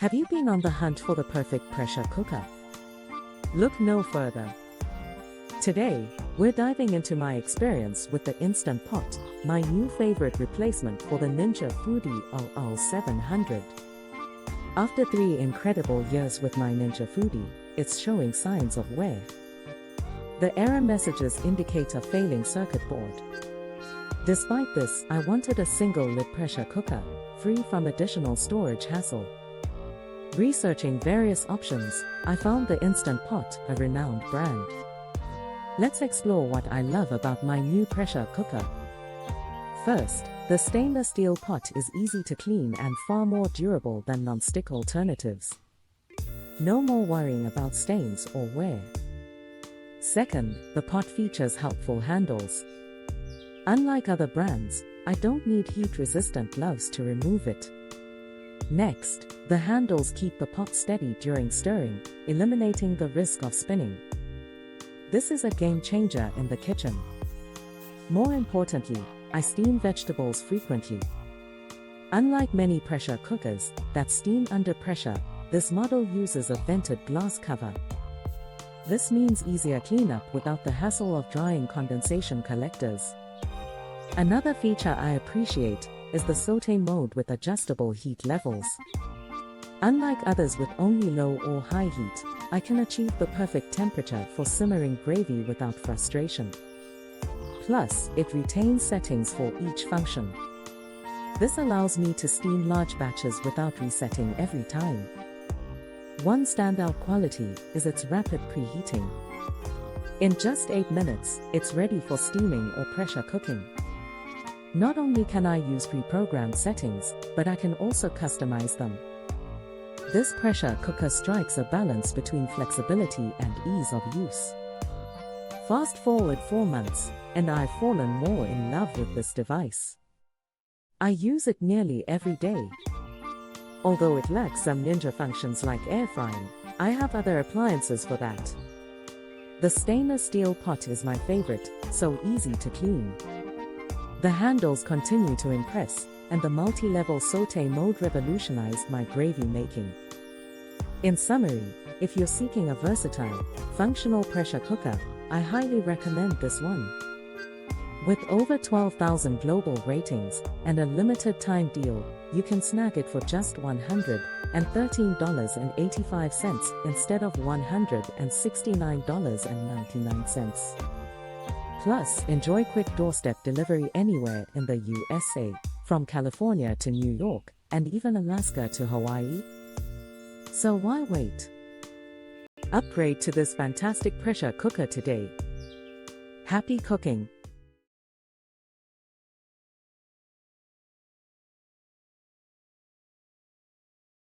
Have you been on the hunt for the perfect pressure cooker? Look no further. Today, we're diving into my experience with the Instant Pot, my new favorite replacement for the Ninja Foodi 700. After 3 incredible years with my Ninja Foodi, it's showing signs of wear. The error messages indicate a failing circuit board. Despite this, I wanted a single-lid pressure cooker, free from additional storage hassle. Researching various options, I found the Instant Pot, a renowned brand. Let's explore what I love about my new pressure cooker. First, the stainless steel pot is easy to clean and far more durable than non-stick alternatives. No more worrying about stains or wear. Second, the pot features helpful handles. Unlike other brands, I don't need heat-resistant gloves to remove it. Next, the handles keep the pot steady during stirring, eliminating the risk of spinning. This is a game changer in the kitchen. More importantly, I steam vegetables frequently. Unlike many pressure cookers that steam under pressure, this model uses a vented glass cover. This means easier cleanup without the hassle of drying condensation collectors. Another feature I appreciate is the Sauté mode with adjustable heat levels. Unlike others with only low or high heat, I can achieve the perfect temperature for simmering gravy without frustration. Plus, it retains settings for each function. This allows me to steam large batches without resetting every time. One standout quality is its rapid preheating. In just 8 minutes, it's ready for steaming or pressure cooking. Not only can I use pre-programmed settings, but I can also customize them. This pressure cooker strikes a balance between flexibility and ease of use. Fast forward 4 months, and I've fallen more in love with this device. I use it nearly every day. Although it lacks some ninja functions like air frying, I have other appliances for that. The stainless steel pot is my favorite, so easy to clean. The handles continue to impress, and the multi-level Sauté mode revolutionized my gravy making. In summary, if you're seeking a versatile, functional pressure cooker, I highly recommend this one. With over 12,000 global ratings and a limited time deal, you can snag it for just $113.85 instead of $169.99. Plus, enjoy quick doorstep delivery anywhere in the USA, from California to New York, and even Alaska to Hawaii. So why wait? Upgrade to this fantastic pressure cooker today. Happy cooking!